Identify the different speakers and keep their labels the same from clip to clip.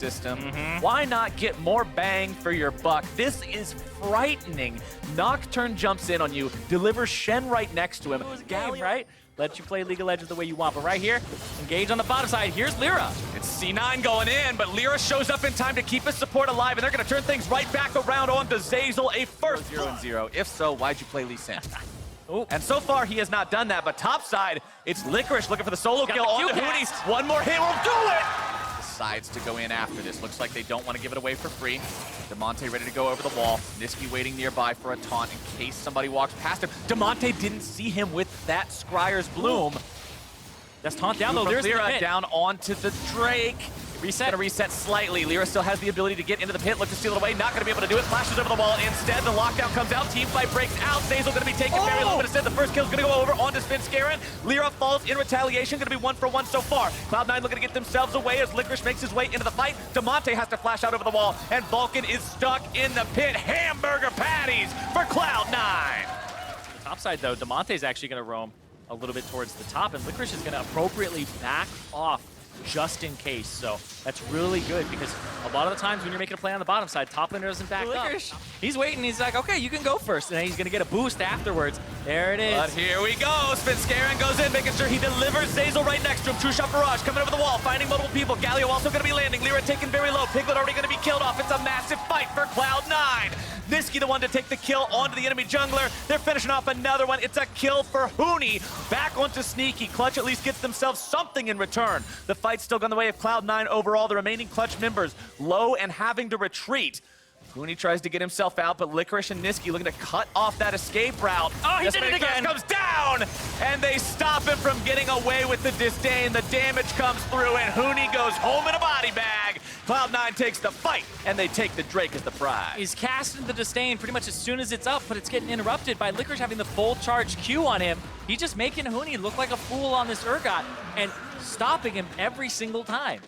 Speaker 1: system. Why not get more bang for your buck? This is frightening. Nocturne jumps in on you, delivers Shen right next to him.
Speaker 2: It was a game, right? Let you play League of Legends the way you want. But right here, engage on the bottom side. Here's Lyra.
Speaker 1: It's C9 going in, but Lyra shows up in time to keep his support alive, and they're going to turn things right back around on to Zeyzal. A first 0-0. If so, why'd you play Lee Sin? And so far, he has not done that, but topside, it's Licorice looking for the solo kill on the Hoonie. One more hit will do it! Decides to go in after this. Looks like they don't want to give it away for free. Demonte ready to go over the wall. Niski waiting nearby for a taunt in case somebody walks past him. Demonte didn't see him with that Scryer's Bloom.
Speaker 2: That's taunt down though. There's
Speaker 1: Lyra down onto the Drake.
Speaker 2: Reset.
Speaker 1: Gonna reset slightly. Lyra still has the ability to get into the pit, look to steal it away. Not gonna be able to do it. Flashes over the wall. Instead, the lockdown comes out. Team fight breaks out. Zeyzal gonna be taken very low, but instead the first kill's gonna go over onto Svenskeren. Lyra falls in retaliation. Gonna be 1-for-1 so far. Cloud9 looking to get themselves away as Licorice makes his way into the fight. Demonte has to flash out over the wall, and Vulcan is stuck in the pit. Hamburger patties for Cloud9.
Speaker 2: The top side though, Demonte's actually gonna roam a little bit towards the top, and Licorice is gonna appropriately back off just in case. So that's really good because a lot of the times when you're making a play on the bottom side, top laner doesn't back up. He's waiting. He's like, okay, you can go first. And then he's going to get a boost afterwards. There it is.
Speaker 1: But here we go. Svenskeren goes in, making sure he delivers Zeyzal right next to him. True shot barrage coming over the wall, finding multiple people. Galio also going to be landing. Lyra taken very low. Piglet already going to be killed off. It's a massive fight for Cloud9. Niski the one to take the kill onto the enemy jungler. They're finishing off another one. It's a kill for Hoonie. Back onto Sneaky. Clutch at least gets themselves something in return. The fight's still gone the way of Cloud9 overall. The remaining Clutch members low and having to retreat. Hoonie tries to get himself out, but Licorice and Niski looking to cut off that escape route.
Speaker 2: Oh, he did it again!
Speaker 1: Comes down, and they stop him from getting away with the disdain. The damage comes through, and Hoonie goes home in a body bag. Cloud9 takes the fight, and they take the Drake as the prize.
Speaker 2: He's casting the disdain pretty much as soon as it's up, but it's getting interrupted by Licorice having the full charge Q on him. He's just making Hoonie look like a fool on this Urgot and stopping him every single time.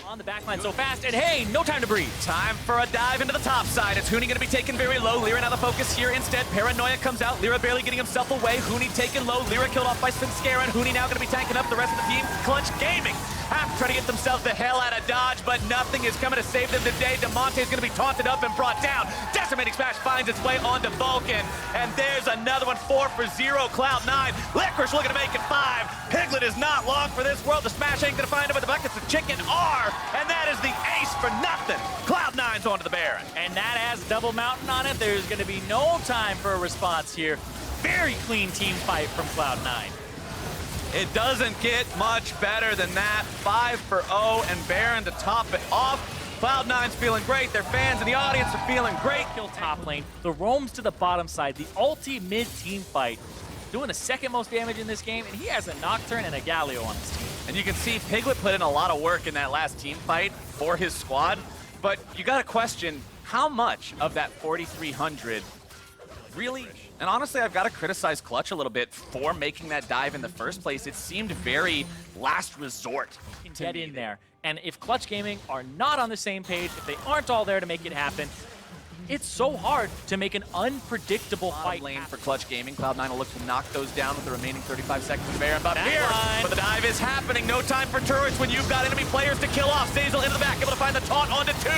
Speaker 2: On the backline so fast, and hey, no time to breathe.
Speaker 1: Time for a dive into the top side. It's Hoonie going to be taken very low. Lyra now the focus here instead. Paranoia comes out. Lyra barely getting himself away. Hoonie taken low. Lyra killed off by Svenskeren. Hoonie now going to be tanking up the rest of the team. Clutch Gaming have to try to get themselves the hell out of dodge, but nothing is coming to save them today. Demonte is going to be taunted up and brought down. Decimating Smash finds its way onto Vulcan, and there's another one. 4-for-0 Cloud9. Licorice looking to make it 5. Piglet is not long for this world. The Smash ain't going to find him, but the bucket's a chicken R, and that is the ace for nothing. Cloud9's onto the Baron.
Speaker 2: And that has double mountain on it. There's going to be no time for a response here. Very clean team fight from Cloud9.
Speaker 1: It doesn't get much better than that. 5-for-0 and Baron to top it off. Cloud9's feeling great. Their fans and the audience are feeling great.
Speaker 2: Kill top lane. The roams to the bottom side. The ulti mid-team fight. Doing the second most damage in this game, and he has a Nocturne and a Galio on his team.
Speaker 1: And you can see Piglet put in a lot of work in that last team fight for his squad. But you got to question how much of that 4,300 really... And honestly, I've got to criticize Clutch a little bit for making that dive in the first place. It seemed very last resort
Speaker 2: to get in there. And if Clutch Gaming are not on the same page, if they aren't all there to make it happen, it's so hard to make an unpredictable fight
Speaker 1: lane
Speaker 2: happen.
Speaker 1: for Clutch Gaming. Cloud9 will look to knock those down with the remaining 35 seconds of Baron. But here, but the dive is happening. No time for turrets when you've got enemy players to kill off. Zeyzal into the back, able to find the taunt onto 2.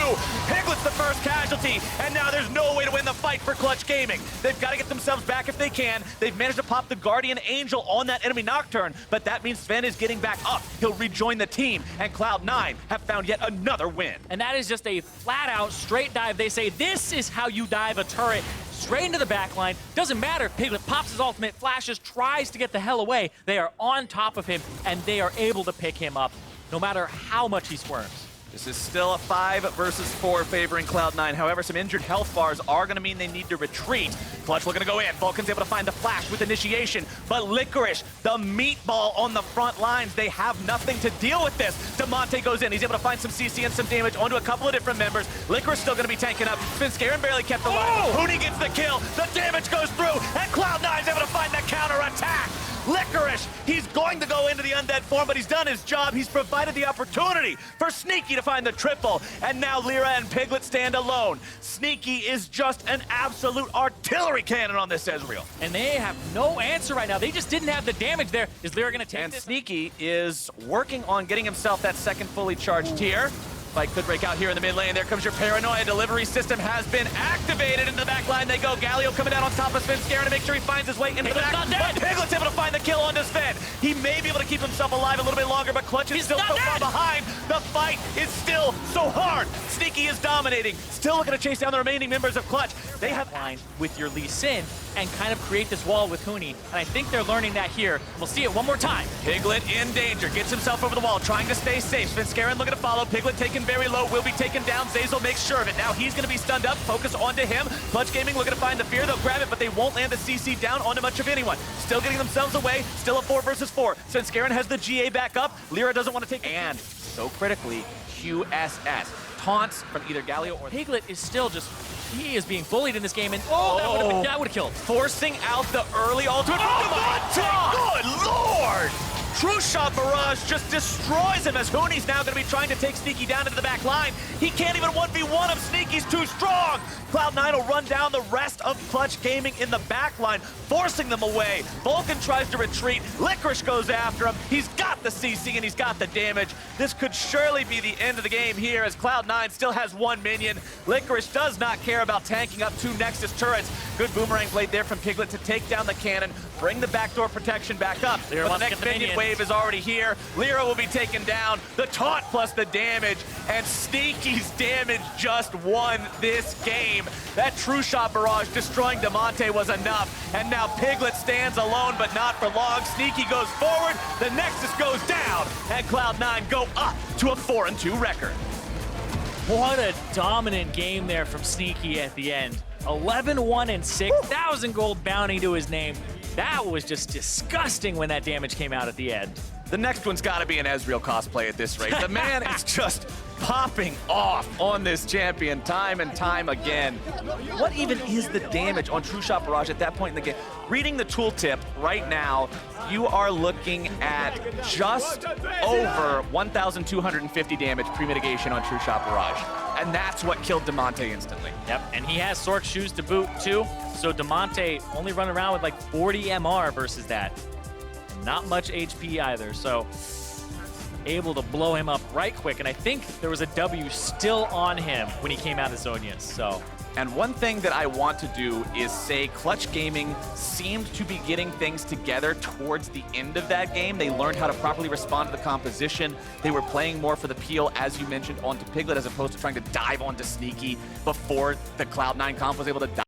Speaker 1: Piglet's the first casualty, and now there's no way to win the fight for Clutch Gaming. They've got to get themselves back if they can. They've managed to pop the Guardian Angel on that enemy Nocturne, but that means Sven is getting back up. He'll rejoin the team, and Cloud9 have found yet another win.
Speaker 2: And that is just a flat-out straight dive. They say this is how you dive a turret straight into the backline. Doesn't matter if Piglet pops his ultimate, flashes, tries to get the hell away. They are on top of him, and they are able to pick him up, no matter how much he squirms.
Speaker 1: This is still a 5-versus-4 favoring Cloud9. However, some injured health bars are going to mean they need to retreat. Clutch looking to go in. Vulcan's able to find the flash with initiation. But Licorice, the meatball on the front lines, they have nothing to deal with this. Demonte goes in. He's able to find some CC and some damage onto a couple of different members. Licorice still going to be tanking up. Svenskeren barely kept alive. Hoonie gets the kill. The damage goes through. And Cloud9's able to find the counter-attack. Licorice, he's going to go into the undead form, but he's done his job. He's provided the opportunity for Sneaky to find the triple, and now Lyra and Piglet stand alone. Sneaky is just an absolute artillery cannon on this Ezreal.
Speaker 2: And they have no answer right now. They just didn't have the damage there. Is Lyra going to take
Speaker 1: And
Speaker 2: this?
Speaker 1: Sneaky is working on getting himself that second fully charged tier. Fight could break out here in the mid lane. There comes your paranoia. Delivery system has been activated. Into the back line they go. Galio coming down on top of Sven, scaring to make sure he finds his way into the back. But Piglet's able to find the kill onto Sven. He may be able to keep himself alive a little bit longer, but Clutch is still so far behind. The fight is still so hard. Sneaky is dominating. Still looking to chase down the remaining members of Clutch. They have
Speaker 2: line with your Lee Sin and kind of create this wall with Huni. And I think they're learning that here. We'll see it one more time.
Speaker 1: Piglet in danger. Gets himself over the wall, trying to stay safe. Svenskeren looking to follow. Piglet taken very low. Will be taken down. Zazel makes sure of it. Now he's going to be stunned up. Focus onto him. Clutch Gaming looking to find the fear. They'll grab it, but they won't land the CC down onto much of anyone. Still getting themselves away. Still a 4 versus 4. Svenskeren has the GA back up. Lyra doesn't want to take... And, so critically, QSS. Taunts from either Galio or...
Speaker 2: Piglet is still just... He is being bullied in this game, and that would have killed.
Speaker 1: Forcing out the early ultimate. Oh my God! Good Lord! True Shot Barrage just destroys him as Huni's now going to be trying to take Sneaky down into the back line. He can't even 1v1 him. Sneaky's too strong. Cloud9 will run down the rest of Clutch Gaming in the back line, forcing them away. Vulcan tries to retreat. Licorice goes after him. He's got the CC and he's got the damage. This could surely be the end of the game here as Cloud9 still has 1 minion. Licorice does not care about tanking up 2 Nexus turrets. Good boomerang played there from Piglet to take down the cannon, bring the backdoor protection back up.
Speaker 2: Lyra
Speaker 1: But the
Speaker 2: wants
Speaker 1: next
Speaker 2: to get the
Speaker 1: minion wave is already here. Lyra will be taken down. The taunt plus the damage, and Sneaky's damage just won this game. That True Shot Barrage destroying Damonte was enough, and now Piglet stands alone, but not for long. Sneaky goes forward, the Nexus goes down, and Cloud9 go up to a 4-2 record.
Speaker 2: What a dominant game there from Sneaky at the end. 11-1 and 6,000 gold bounty to his name. That was just disgusting when that damage came out at the end.
Speaker 1: The next one's got to be an Ezreal cosplay at this rate. The man is just popping off on this champion time and time again. What even is the damage on True Shot Barrage at that point in the game? Reading the tooltip right now, you are looking at just over 1,250 damage pre-mitigation on True Shot Barrage. And that's what killed Damonte instantly.
Speaker 2: Yep, and he has Sorc shoes to boot too, so Damonte only running around with like 40 MR versus that. Not much HP either, so able to blow him up right quick. And I think there was a W still on him when he came out of Zhonya's, so.
Speaker 1: And one thing that I want to do is say Clutch Gaming seemed to be getting things together towards the end of that game. They learned how to properly respond to the composition. They were playing more for the peel, as you mentioned, onto Piglet, as opposed to trying to dive onto Sneaky before the Cloud9 comp was able to dive.